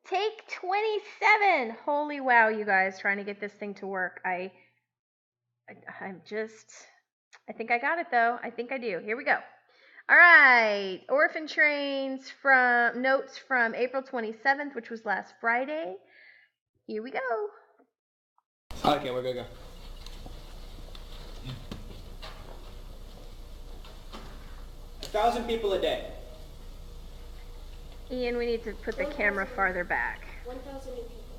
Take 27. Holy wow, you guys, trying to get this thing to work. I think I got it though. I think I do. Here we go. All right. Orphan Trains from notes from April 27th, which was last Friday. Here we go. Okay, we're gonna go. A 1,000 people a day. Ian, we need to put the camera farther back. 1,000 new people.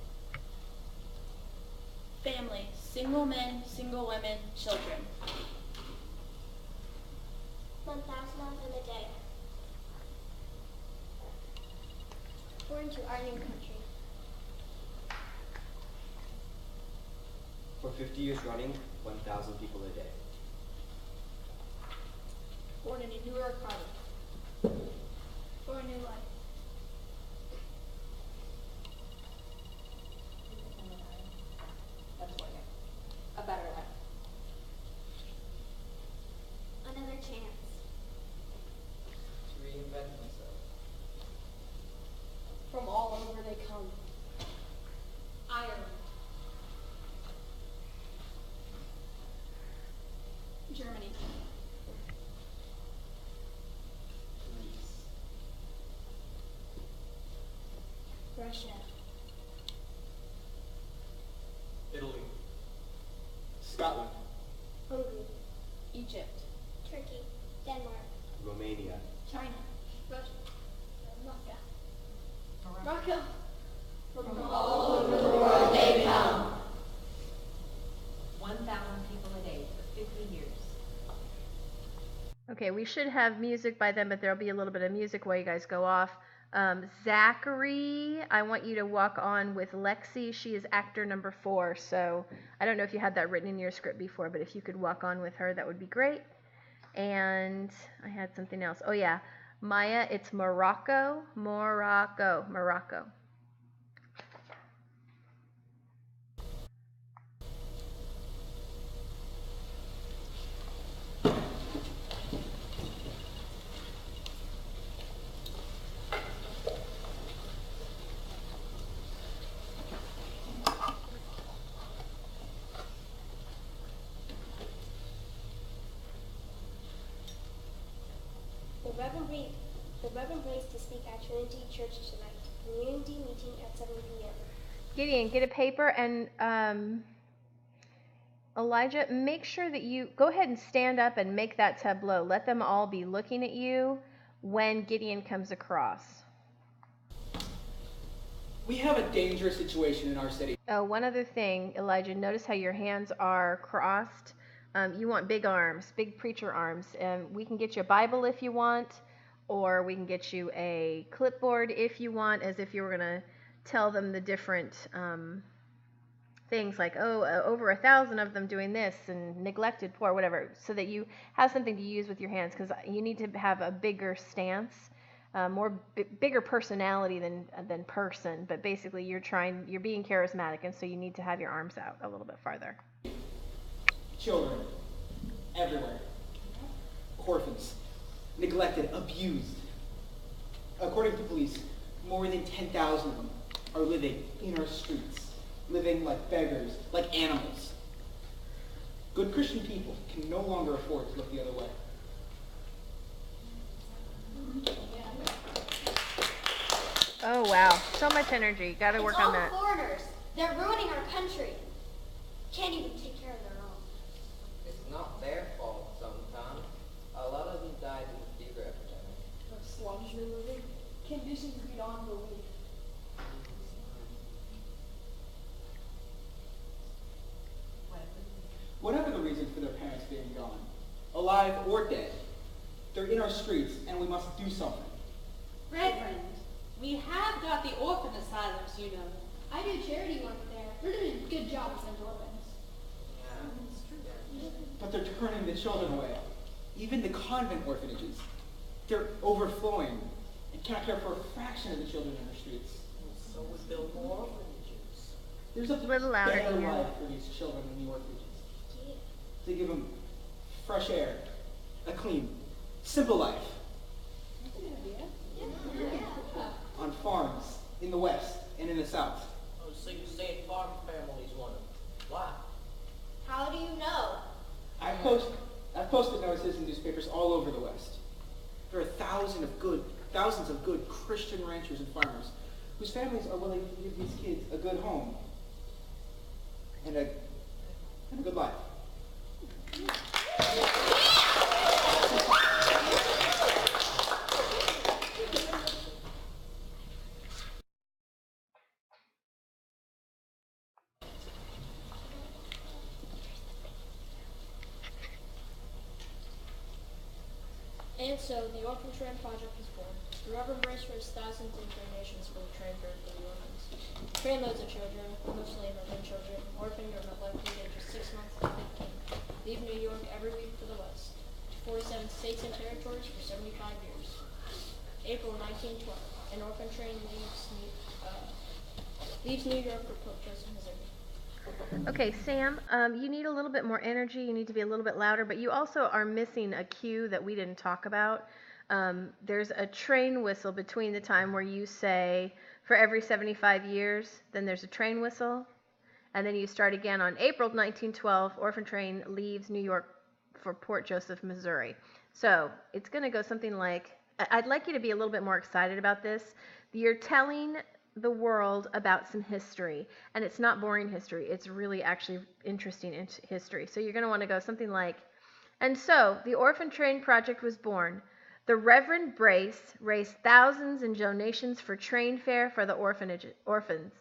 Family, single men, single women, children. 1,000 of them a day. Born to our new country. For 50 years running, 1,000 people a day. Born in a newer economy. For a new life. A better life. Another chance. To reinvent myself. From all over they come. Ireland. Germany. Greece. Russia. Italy. Scotland. Hungary. Egypt. Turkey. Denmark. Romania. China. Russia. Russia. Morocco. From all over the world they come. 1,000 people a day for 50 years. Okay, we should have music by then, but there'll be a little bit of music while you guys go off. Zachary, I want you to walk on with Lexi. She is actor number 4, so I don't know if you had that written in your script before, but if you could walk on with her, that would be great. And I had something else. Oh yeah, Maya, it's Morocco. The Reverend brings to speak at Trinity Church tonight. Community meeting at 7 p.m. Gideon, get a paper, and Elijah, make sure that you go ahead and stand up and make that tableau. Let them all be looking at you when Gideon comes across. We have a dangerous situation in our city. Oh, one other thing, Elijah, notice how your hands are crossed. You want big arms, big preacher arms. We can get you a Bible if you want, or we can get you a clipboard if you want, as if you were going to tell them the different things like, over 1,000 of them doing this and neglected poor, whatever, so that you have something to use with your hands, because you need to have a bigger stance, bigger personality than person, but basically you're being charismatic, and so you need to have your arms out a little bit farther. Children. Everywhere. Orphans. Neglected. Abused. According to police, more than 10,000 of them are living in our streets. Living like beggars, like animals. Good Christian people can no longer afford to look the other way. Oh wow, so much energy. Gotta work on that. It's all foreigners. They're ruining our country. Can't even take care of their own. It's not their fault sometimes. A lot of them died in the fever epidemic. The slums you're living, conditions beyond belief. Whatever the reason for their parents being gone, alive or dead, they're in our streets and we must do something. Reverend, we have got the orphan asylums, you know. I do charity work there. They're doing a good job with the orphans. But they're turning the children away. Even the convent orphanages, they're overflowing and can't care for a fraction of the children in our streets. So we build more orphanages. There's a Little louder, better Ian. life for these children in the orphanages. To give them fresh air, a clean, simple life. On farms, in the West, and in the South. Oh, so you say farm families want them. Why? How do you know? I've posted notices in newspapers all over the West. There are thousands of good Christian ranchers and farmers whose families are willing to give these kids a good home and a good life. And so, the Orphan Train Project was born. The Reverend Brace raised thousands in donations for the train for the orphans. Trainloads of children, mostly immigrant children, orphaned or neglected ages 6 months to 15, leave New York every week for the West, to 47 states and territories for 75 years. April 1912, an orphan train leaves New York for Port Joseph, Missouri. Okay, Sam, you need a little bit more energy. You need to be a little bit louder, but you also are missing a cue that we didn't talk about. There's a train whistle between the time where you say, for every 75 years, then there's a train whistle. And then you start again on April 1912, orphan train leaves New York for Port Joseph, Missouri. So it's going to go something like, I'd like you to be a little bit more excited about this. You're telling the world about some history, and it's not boring history. It's really actually interesting history. So you're going to want to go something like, and so the Orphan Train Project was born. The Reverend Brace raised thousands in donations for train fare for the orphans.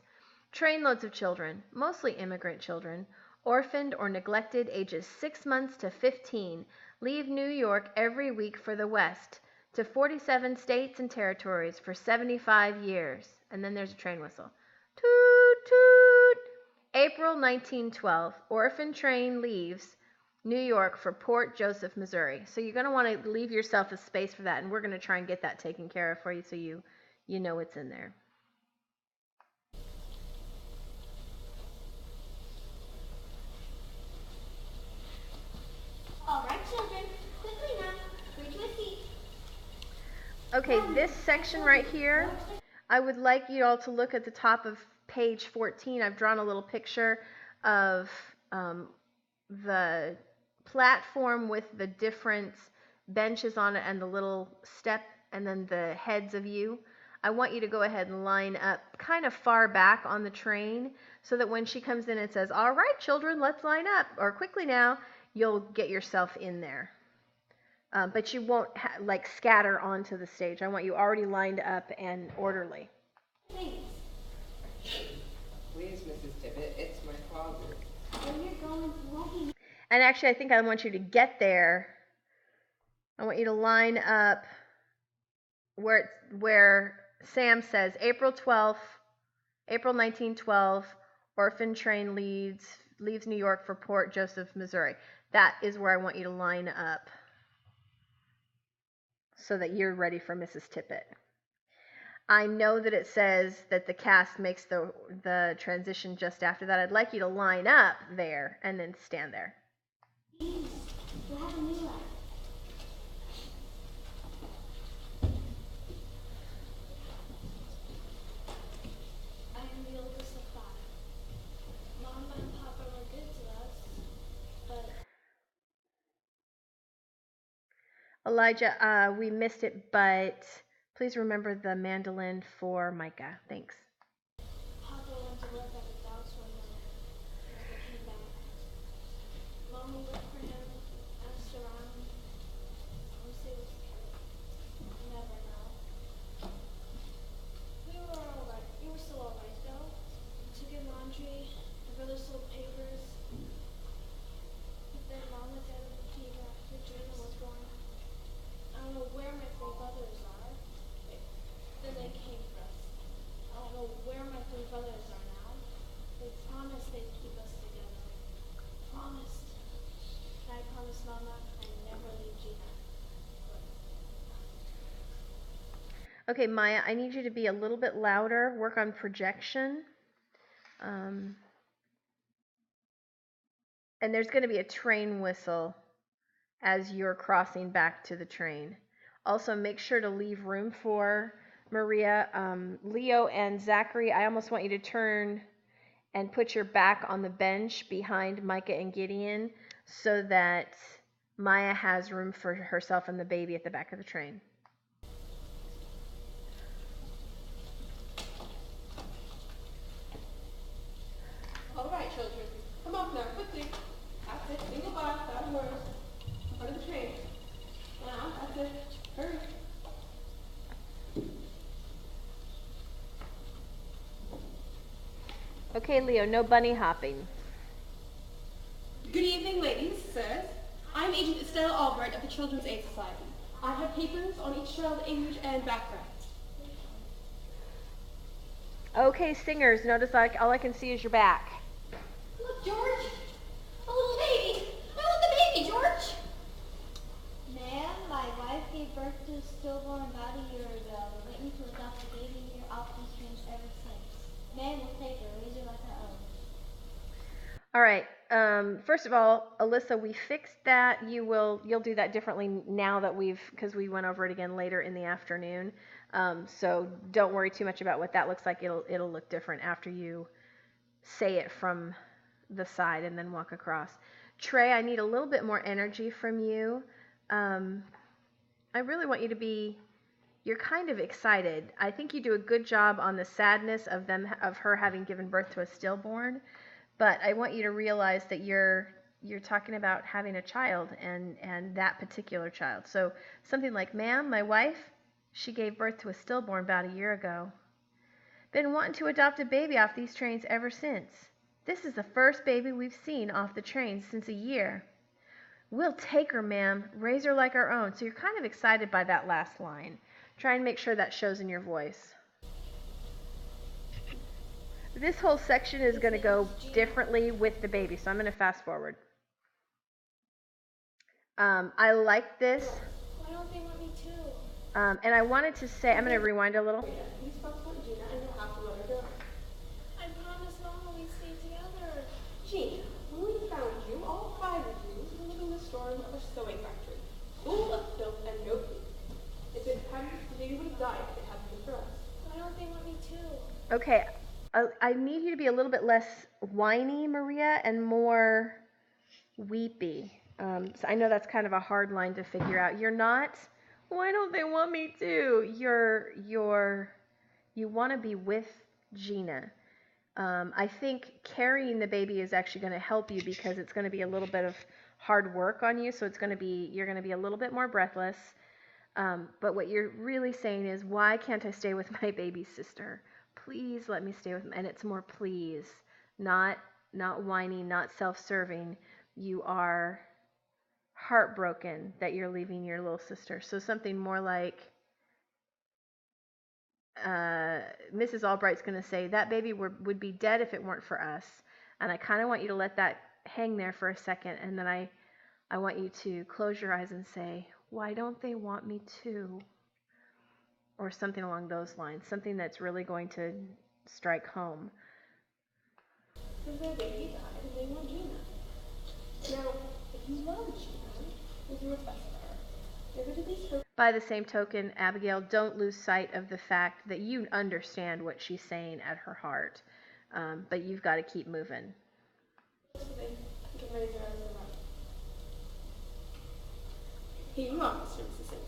Trainloads of children, mostly immigrant children, orphaned or neglected ages 6 months to 15, leave New York every week for the West, to 47 states and territories for 75 years. And then there's a train whistle. Toot, toot. April 1912, orphan train leaves New York for Port Joseph, Missouri. So you're going to want to leave yourself a space for that, and we're going to try and get that taken care of for you so you know it's in there. All right, children, quickly now, reach my feet. Okay, this section right here, I would like you all to look at the top of page 14. I've drawn a little picture of the platform with the different benches on it and the little step and then the heads of you. I want you to go ahead and line up kind of far back on the train so that when she comes in and says, all right, children, let's line up, or quickly now, you'll get yourself in there. But you won't like scatter onto the stage. I want you already lined up and orderly. Please. Please, Mrs. Tippett, it's my closet. When you're going walking. And actually, I think I want you to get there. I want you to line up where Sam says April 1912, orphan train leaves New York for Port Joseph, Missouri. That is where I want you to line up so that you're ready for Mrs. Tippett. I know that it says that the cast makes the transition just after that. I'd like you to line up there and then stand there. Please, we'll have a new life. I am the oldest of 5. Mom and Papa were good to us, but Elijah, we missed it, but please remember the mandolin for Micah. Thanks. Papa went to work at the dog swimmer and never came back. Mommy looked for him, asked around. Honestly, was scared. Never know. We were alright. We were still alright though. We took in laundry. My brother sold papers. But then Mom was out of the fever after Jordan was born. I don't know where my 3 brothers are. Then they came for us. I don't know where my 3 brothers are now. They promised they'd keep us together. Promised. And I promised Mama I'd never leave Gina. Okay, Maya, I need you to be a little bit louder, work on projection. And there's going to be a train whistle as you're crossing back to the train. Also, make sure to leave room for Maria, Leo and Zachary, I almost want you to turn and put your back on the bench behind Micah and Gideon so that Maya has room for herself and the baby at the back of the train. All right, children. Come on now, quickly. That's it. Single file, without words. In front of the train. Now, that's it. Hurry. Okay, Leo, no bunny hopping. Good evening, ladies, sirs. I'm Agent Estelle Albright of the Children's Aid Society. I have papers on each child age and background. Okay, singers, notice all I can see is your back. Look, George. A little baby. I want the baby, George. Ma'am, my wife gave birth to a stillborn about a year ago. We're waiting to adopt the baby here off these streets ever since. Ma'am will take her, raise her like her own. All right. First of all, Alyssa, we fixed that. You'll do that differently now that because we went over it again later in the afternoon. So don't worry too much about what that looks like. It'll look different after you say it from the side and then walk across. Trey, I need a little bit more energy from you. I really want you to be. You're kind of excited. I think you do a good job on the sadness of her having given birth to a stillborn. But I want you to realize that you're talking about having a child and that particular child. So something like, ma'am, my wife, she gave birth to a stillborn about a year ago. Been wanting to adopt a baby off these trains ever since. This is the first baby we've seen off the trains since a year. We'll take her, ma'am, raise her like our own. So you're kind of excited by that last line. Try and make sure that shows in your voice. This whole section is going to go differently with the baby, so I'm going to fast forward. I like this. Why don't they want me too? And I wanted to say, I'm going to rewind a little. Please focus on Gina and you'll have to let her go. I promised Mama we'd stay together. Gina, when we found you, all five of you were living in the storm of a sewing factory, full of filth and no food. If it hadn't, the baby would have died if it hadn't been for us. Why don't they want me too? Okay, I need you to be a little bit less whiny, Maria, and more weepy. So I know that's kind of a hard line to figure out. You're not, why don't they want me to? You want to be with Gina. I think carrying the baby is actually going to help you because it's going to be a little bit of hard work on you. So you're going to be a little bit more breathless. But what you're really saying is, why can't I stay with my baby sister? Please let me stay with him. And it's more please, not whiny, not self-serving. You are heartbroken that you're leaving your little sister. So something more like, Mrs. Albright's going to say, that baby would be dead if it weren't for us. And I kind of want you to let that hang there for a second. And then I want you to close your eyes and say, why don't they want me to? Or something along those lines, something that's really going to strike home. Because their baby died and they want Gina. Now, if you love Gina, with your best for her, you're going to be so. By the same token, Abigail, don't lose sight of the fact that you understand what she's saying at her heart, but you've got to keep moving. So they can raise their own life. Here you are, Mr. and Mrs. Singh.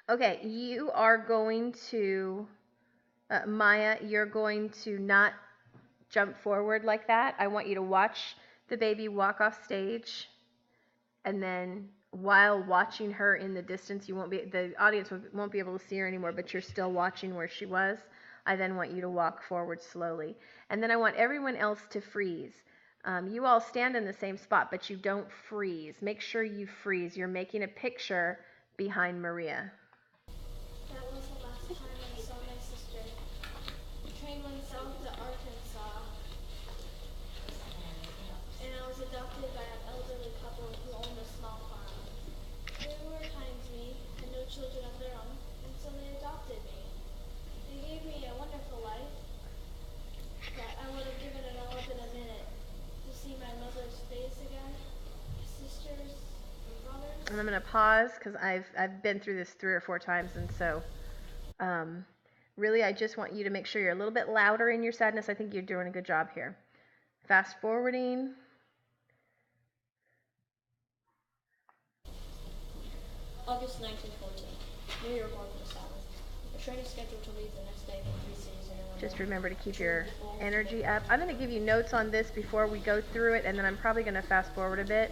Okay, you are going to, Maya, you're going to not jump forward like that. I want you to watch the baby walk off stage, and then while watching her in the distance, the audience won't be able to see her anymore, but you're still watching where she was. I then want you to walk forward slowly. And then I want everyone else to freeze. You all stand in the same spot, but you don't freeze. Make sure you freeze. You're making a picture behind Maria. That was the last time I saw my sister. The train went south to Arkansas, and I was adopted by an elderly couple who owned a small farm. They were kind to me, had no children of their own, and so they adopted me. They gave me a wonderful life that I would have given it all up in a minute. To see my mother's face again, my sisters, and brothers. And I'm going to pause because I've been through this 3 or 4 times, and so really I just want you to make sure you're a little bit louder in your sadness. I think you're doing a good job here. Fast forwarding. August 1914. New York Orphan Sabbath. A train is scheduled to leave the next day from 3 cities in Illinois. Just remember to keep your energy up. I'm going to give you notes on this before we go through it, and then I'm probably going to fast forward a bit.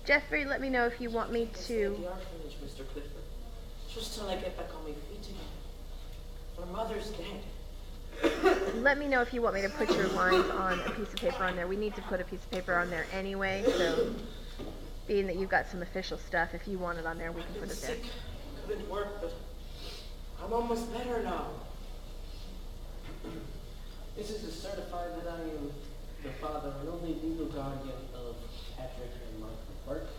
Jeffrey, let me know if you want me It's to. at the orphanage, Mr. Clifford. Just till I get back on my feet again. My mother's dead. Let me know if you want me to put your lines on a piece of paper on there. We need to put a piece of paper on there anyway, so being that you've got some official stuff, if you want it on there, we can put it there. Sick. Couldn't work, but I'm almost better now. This is to certify that I am the father and only legal guardian of Patrick and Michael Burke.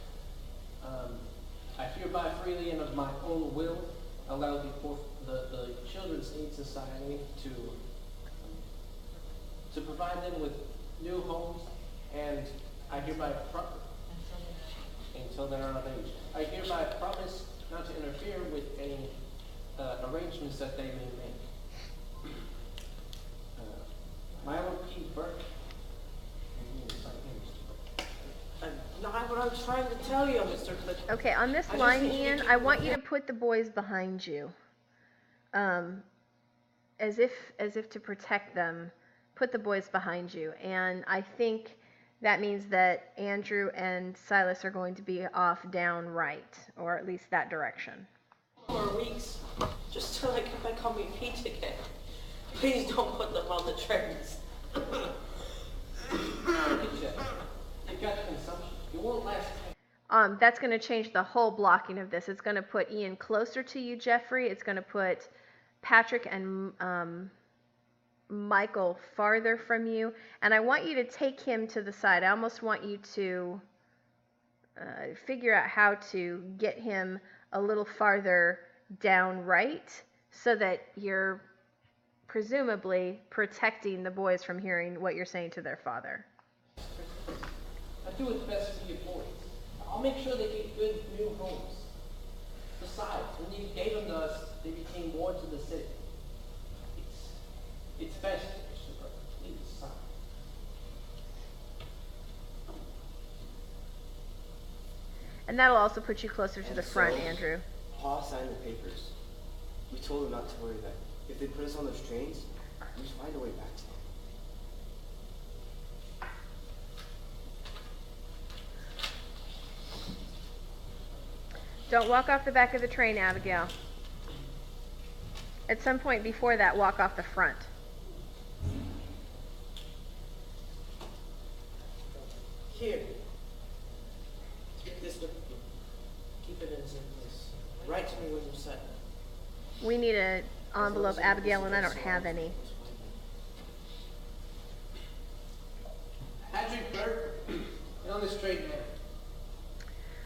I hereby freely and of my own will allow the Children's Aid Society to provide them with new homes, and I hereby until they're of age. I hereby promise not to interfere with any arrangements that they may make. Milo P. Burke. Not what I'm trying to tell you, Mr. Clifford. Okay, on this line, Ian, I want you to put the boys behind you, as if to protect them. Put the boys behind you, and I think that means that Andrew and Silas are going to be off down right, or at least that direction. 4 weeks, just till I get back on my feet again. Please don't put them on the trains. You've got consumption. You won't last. That's going to change the whole blocking of this. It's going to put Ian closer to you, Jeffrey. It's going to put Patrick and Michael farther from you. And I want you to take him to the side. I almost want you to figure out how to get him a little farther down right so that you're presumably protecting the boys from hearing what you're saying to their father. I do what's best for your boys. I'll make sure they get good new homes. Besides, when you gave them to us, they became wards of the city. It's best, Mr. Burke. Please sign. And that'll also put you closer to the front, Andrew. Pa signed the papers. We told him not to worry that if they put us on those trains, we'd find a way back to them. Don't walk off the back of the train, Abigail. At some point before that, walk off the front. Here. Keep this with you. Keep it in its place. Write to me when you sign. We need an envelope, Abigail, and I don't have any. Patrick Burke, get on this train now.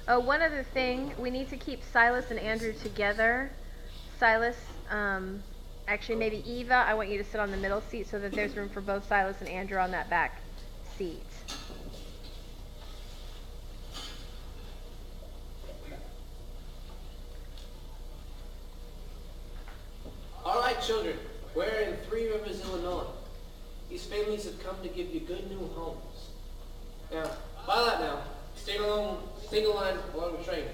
Oh, one other thing. We need to keep Silas and Andrew together. Silas, actually maybe Eva, I want you to sit on the middle seat so that there's room for both Silas and Andrew on that back seat. All right, children. We're in Three Rivers, Illinois. These families have come to give you good new homes. Now, file out now. Stay along, single line along the train.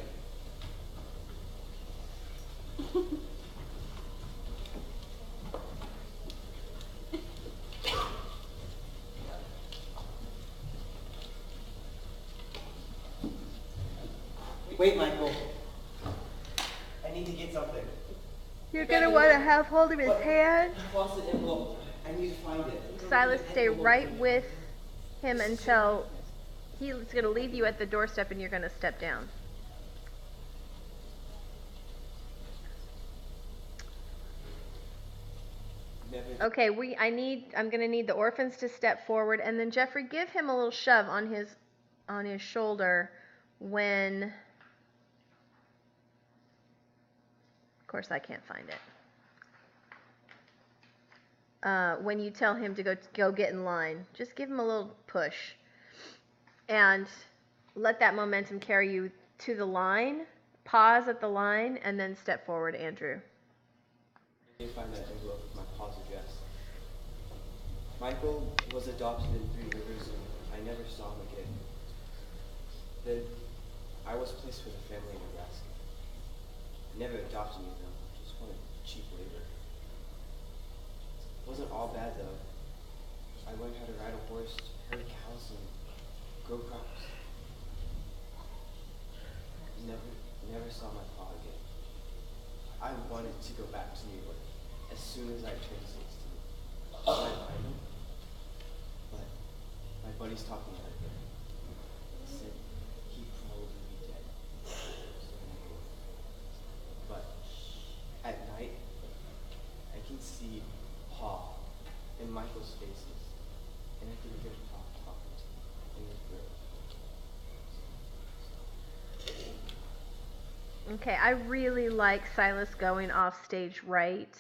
Wait, Michael. I need to get something. You're going to want to have hold of his hand. Lost an envelope. I need to find it. Silas, stay right with him until he's going to leave you at the doorstep and you're going to step down. Okay, I'm going to need the orphans to step forward, and then Jeffrey, give him a little shove on his shoulder when course, I can't find it. When you tell him to go get in line, just give him a little push, and let that momentum carry you to the line. Pause at the line, and then step forward, Andrew. I did find that envelope with my pa's address. Michael was adopted in Three Rivers, and I never saw him again. Then I was placed with a family in Nebraska. They never adopted me though, just wanted cheap labor. It wasn't all bad though. I learned how to ride a horse, herd cows, and grow crops. Never saw my pa again. I wanted to go back to New York as soon as I turned 16. I find him, but my buddy's talking about it. He said he'd probably be dead. But at night, I can see Pa and Michael's faces, and I can hear Pa talking to me in his room. Okay, I really like Silas going off stage right.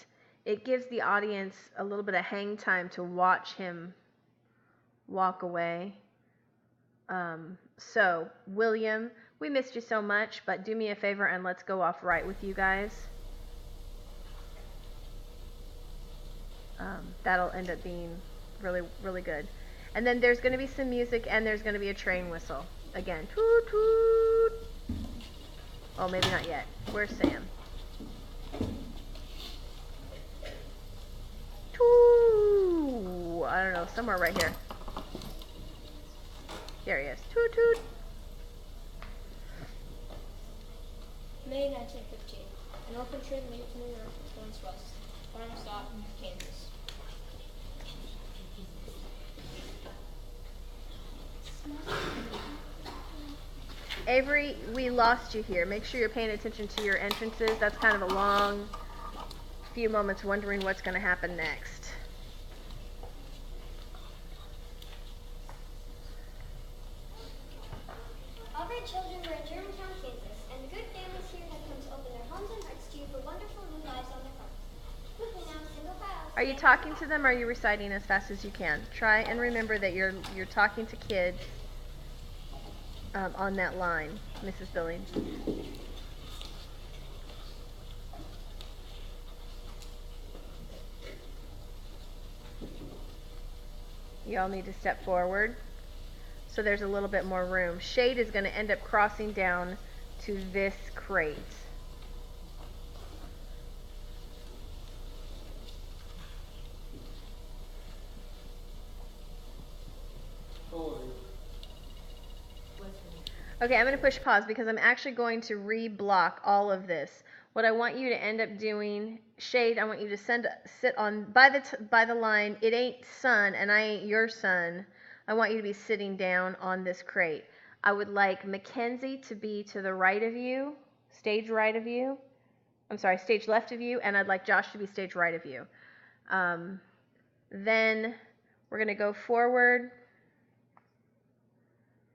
It gives the audience a little bit of hang time to watch him walk away. So, William, we missed you so much, but do me a favor and let's go off right with you guys. That'll end up being really, really good. And then there's going to be some music and there's going to be a train whistle. Again, toot toot. Oh, maybe not yet. Where's Sam? Toot. I don't know, somewhere right here. There he is. Toot toot. May 1915. An open train leaves New York and goes west. Final stop, Kansas. Avery, we lost you here. Make sure you're paying attention to your entrances. That's kind of a long few moments wondering what's going to happen next. All right, children, we're in Germantown, Kansas, and the good families here have come to open their homes and hearts to you for wonderful new lives on their farms. Quickly now, single file. Are you talking to them or are you reciting as fast as you can? Try and remember that you're talking to kids on that line, Mrs. Billings. You all need to step forward so there's a little bit more room. Shade is going to end up crossing down to this crate. Okay, I'm going to push pause because I'm actually going to re-block all of this. What I want you to end up doing, Shade, I want you to sit on by the line. It ain't son, and I ain't your son. I want you to be sitting down on this crate. I would like Mackenzie to be to the right of you, stage right of you. I'm sorry, stage left of you, and I'd like Josh to be stage right of you. Then we're going to go forward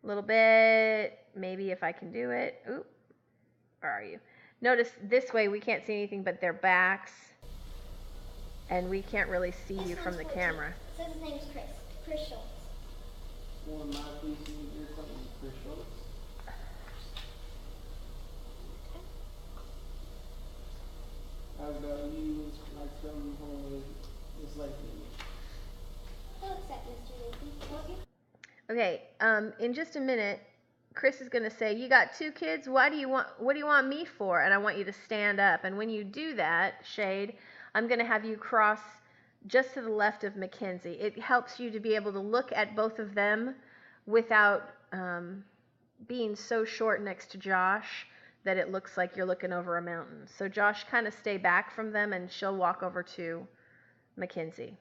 a little bit. Maybe if I can do it. Oop, where are you? Notice this way we can't see anything but their backs, and we can't really see you from the camera. It says his name's Chris. Chris Schultz. One of my pieces, your company, Chris Schultz. How about you? Like from home with this like me. We'll accept Mr. Lincoln, won't you? Okay, in just a minute, Chris is going to say, "You got two kids? What do you want me for?" And I want you to stand up. And when you do that, Shade, I'm going to have you cross just to the left of Mackenzie. It helps you to be able to look at both of them without being so short next to Josh that it looks like you're looking over a mountain. So Josh, kind of stay back from them, and she'll walk over to Mackenzie.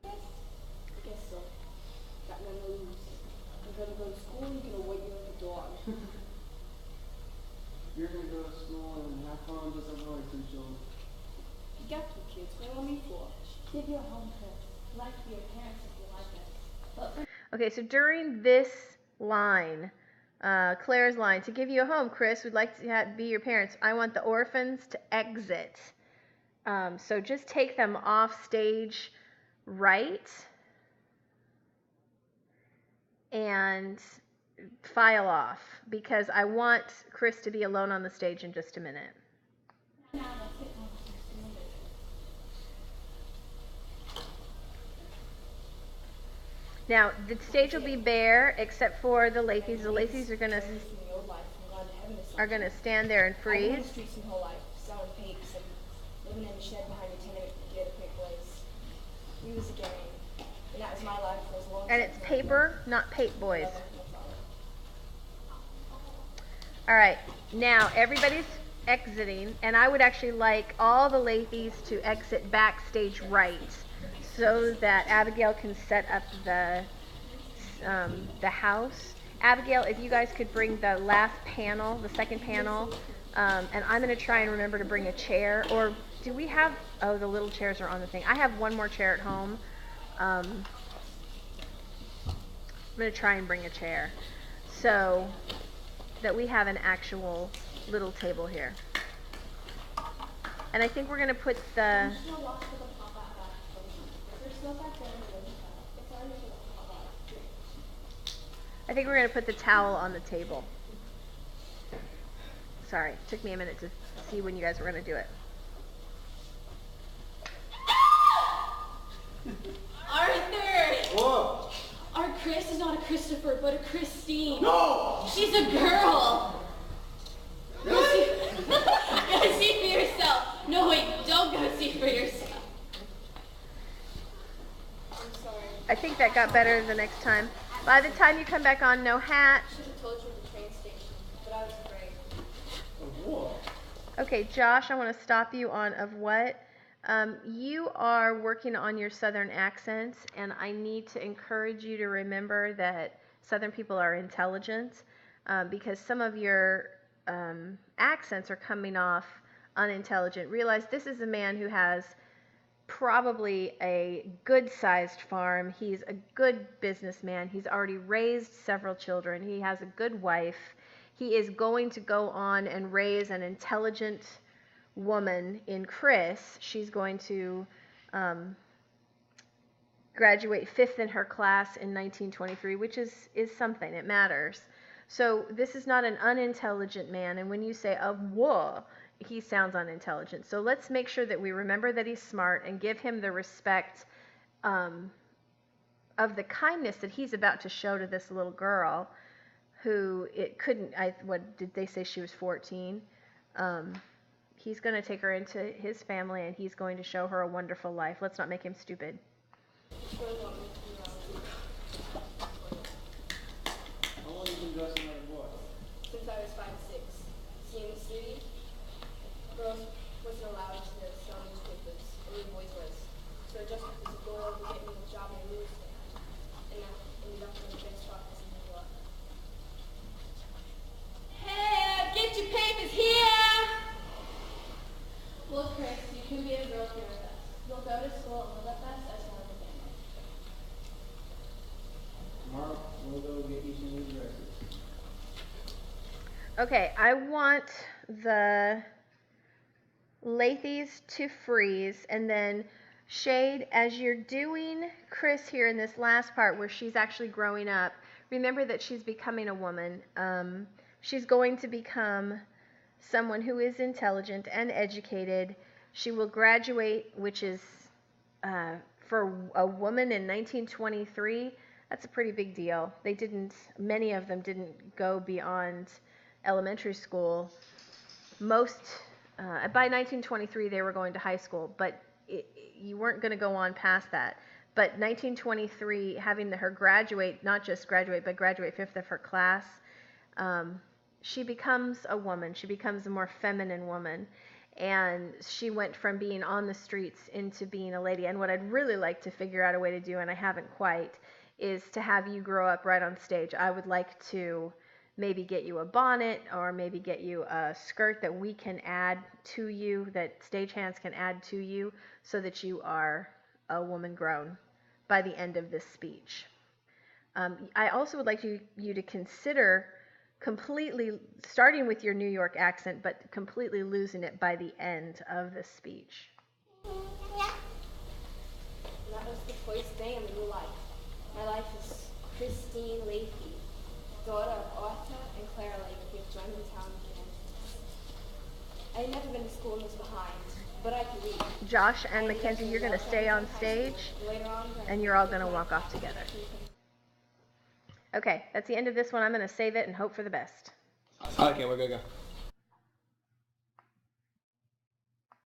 Guess so. Got no news. I'm gonna go to school, you're gonna wait me like a dog. You're gonna go to school and have fun just like my two children. You got two kids, what do you want me for? Give your home trip. Like your parents if you like it. Okay, so during this line, Claire's line, to give you a home, Chris, we'd like to be your parents. I want the orphans to exit. So just take them off stage right and file off, because I want Chris to be alone on the stage in just a minute. Now, the stage will be bare except for the Lathys. The Lathys are gonna stand there and I've been freeze. on the streets my whole life, selling papes and living in a shed behind a tenement to get a quick place. We was a gang, and that was my life for as long as And I it's could. paper, not pape boys. That's all. All right, now everybody's exiting, and I would actually like all the Lathys to exit backstage right, so that Abigail can set up the house. Abigail, if you guys could bring the last panel, the second panel, and I'm going to try and remember to bring a chair. Or do we have? Oh, the little chairs are on the thing. I have one more chair at home. I'm going to try and bring a chair, so that we have an actual little table here. And I think we're going to put the... I think we're going to put the towel on the table. Sorry, it took me a minute to see when you guys were going to do it. Arthur! Whoa! Our Chris is not a Christopher, but a Christine. No! She's a girl. Go see, go see for yourself. No, wait, don't go see for yourself. I'm sorry. I think that got better the next time. By the time you come back on, no hat. I should have told you at the train station, but I was afraid. Whoa. Okay, Josh, I want to stop you on of what? You are working on your Southern accent, and I need to encourage you to remember that Southern people are intelligent, because some of your accents are coming off unintelligent. Realize this is a man who has probably a good-sized farm. He's a good businessman. He's already raised several children. He has a good wife. He is going to go on and raise an intelligent woman in Chris. She's going to graduate 5th in her class in 1923, which is something. It matters. So this is not an unintelligent man, and when you say a whoa, he sounds unintelligent. So let's make sure that we remember that he's smart and give him the respect of the kindness that he's about to show to this little girl, who it couldn't. What did they say? She was 14. He's going to take her into his family, and he's going to show her a wonderful life. Let's not make him stupid. How long have you been dressing like a boy? Since I was 5 or 6. See, in the city, girls wasn't allowed to sell newspapers, only boys was. So just because a girl would get me a job in a newsstand, and I ended up in the best office in New York. Hey, get your papers here. Look, Chris, you can be a girl here with us. You'll go to school and live with us as one of the family. Tomorrow, we'll go get you some new dresses. Okay, I want the Lathys to freeze, and then Shade, as you're doing Chris here in this last part where she's actually growing up, remember that she's becoming a woman. She's going to become someone who is intelligent and educated. She will graduate, which is, for a woman in 1923, that's a pretty big deal. Many of them didn't go beyond elementary school. Most, by 1923, they were going to high school, but you weren't going to go on past that. But 1923, having her graduate, not just graduate, but graduate 5th of her class, she becomes a woman. She becomes a more feminine woman. And she went from being on the streets into being a lady. And what I'd really like to figure out a way to do, and I haven't quite, is to have you grow up right on stage. I would like to maybe get you a bonnet, or maybe get you a skirt that we can add to you, that stagehands can add to you, so that you are a woman grown by the end of this speech. I also would like you to consider completely starting with your New York accent, but completely losing it by the end of the speech. That was the first day of my new life. My life is Christine Leahy, daughter of Arthur and Clara Leahy of Germantown, Kansas. I had never been to school and was behind, but I could read. Josh and Mackenzie, you're going to stay on stage, and you're all going to walk off together. Okay, that's the end of this one. I'm going to save it and hope for the best. Okay, we're good to go.